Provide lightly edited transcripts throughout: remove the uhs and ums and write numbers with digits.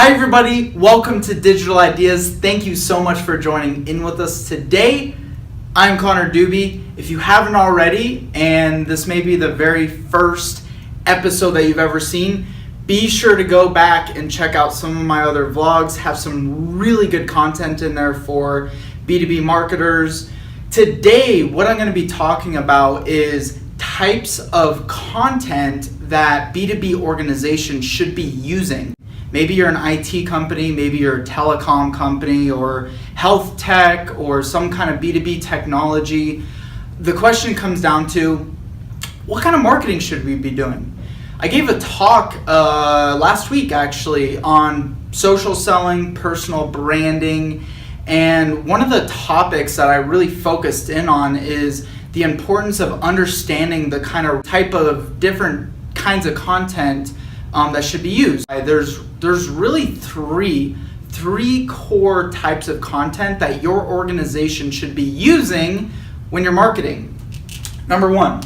Hi everybody, welcome to Digital Ideas. Thank you so much for joining in with us today. I'm Connor Doobie. If you haven't already, and this may be the very first episode that you've ever seen, be sure to go back and check out some of my other vlogs. Have some really good content in there for B2B marketers. Today, what I'm going to be talking about is types of content that B2B organizations should be using. Maybe you're an IT company, maybe you're a telecom company or health tech or some kind of B2B technology. The question comes down to, what kind of marketing should we be doing? I gave a talk last week actually on social selling, personal branding, and one of the topics that I really focused in on is the importance of understanding the type of different kinds of content that should be used. There's really three core types of content that your organization should be using when you're marketing. Number one,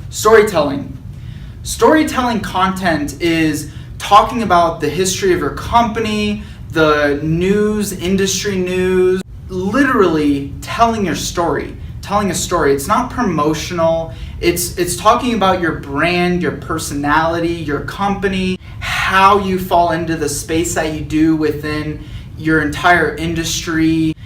storytelling. Storytelling content is talking about the history of your company, the news, industry news, literally telling your story. Telling a story. It's not promotional. It's talking about your brand, your personality, your company, how you fall into the space that you do within your entire industry.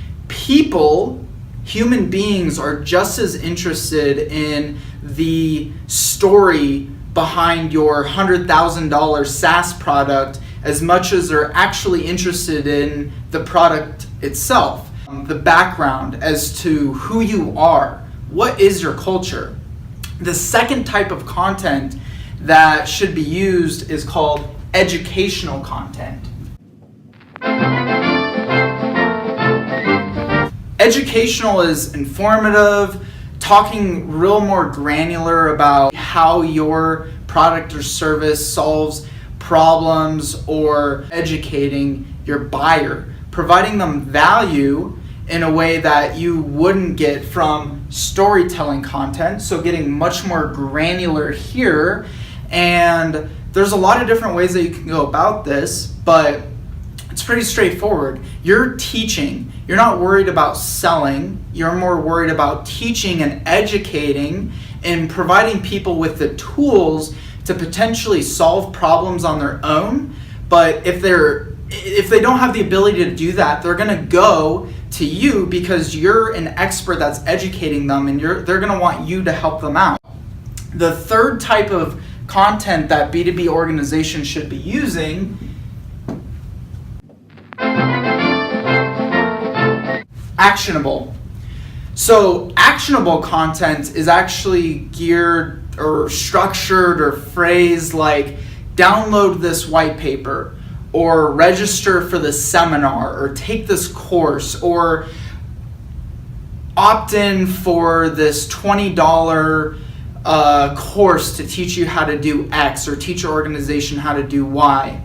Human beings are just as interested in the story behind your $100,000 SaaS product as much as they're actually interested in the product itself. The background as to who you are. What is your culture? The second type of content that should be used is called educational content. Educational is informative, talking real more granular about how your product or service solves problems, or educating your buyer, providing them value in a way that you wouldn't get from storytelling content. So getting much more granular here. And there's a lot of different ways that you can go about this, but it's pretty straightforward. You're teaching. You're not worried about selling. You're more worried about teaching and educating and providing people with the tools to potentially solve problems on their own. But if they don't have the ability to do that, they're going to go to you because you're an expert that's educating them, and they're going to want you to help them out. The third type of content that B2B organizations should be using, actionable. So actionable content is actually geared or structured or phrased like, download this white paper, or register for this seminar, or take this course, or opt in for this $20 course to teach you how to do X, or teach your organization how to do Y.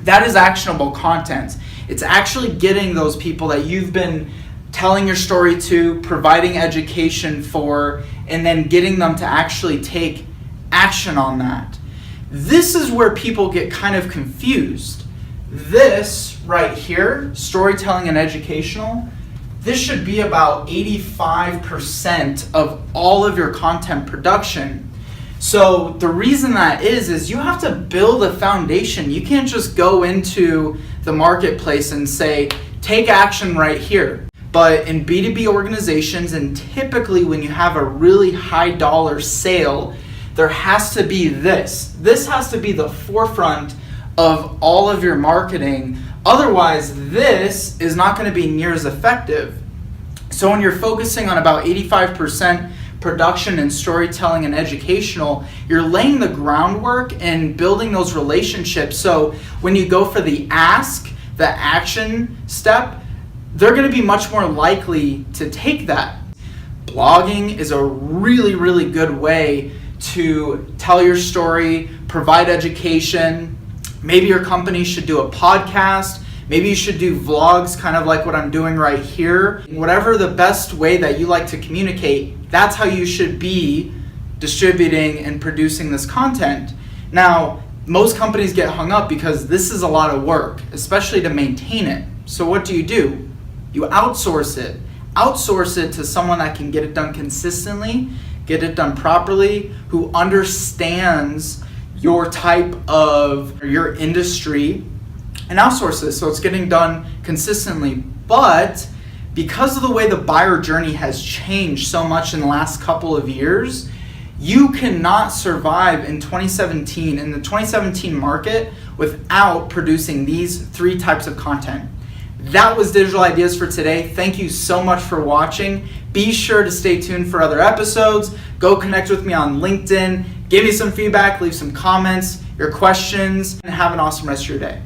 That is actionable content. It's actually getting those people that you've been telling your story to, providing education for, and then getting them to actually take action on that. This is where people get kind of confused. This right here, storytelling and educational, this should be about 85% of all of your content production. So the reason that is you have to build a foundation. You can't just go into the marketplace and say, take action right here. But in B2B organizations, and typically when you have a really high dollar sale, there has to be this. This has to be the forefront of all of your marketing. Otherwise, this is not going to be near as effective. So when you're focusing on about 85% production and storytelling and educational, you're laying the groundwork and building those relationships. So when you go for the ask, the action step, they're going to be much more likely to take that. Blogging is a really, really good way to tell your story, provide education. Maybe your company should do a podcast. Maybe you should do vlogs, kind of like what I'm doing right here. Whatever the best way that you like to communicate, that's how you should be distributing and producing this content. Now, most companies get hung up because this is a lot of work, especially to maintain it. So what do? You outsource it. Outsource it to someone that can get it done consistently, get it done properly, who understands your type of, your industry, and outsource it so it's getting done consistently. But because of the way the buyer journey has changed so much in the last couple of years, you cannot survive in 2017, in the 2017 market, without producing these 3 types of content. That was Digital Ideas for today. Thank you so much for watching. Be sure to stay tuned for other episodes. Go connect with me on LinkedIn. Give me some feedback, leave some comments, your questions, and have an awesome rest of your day.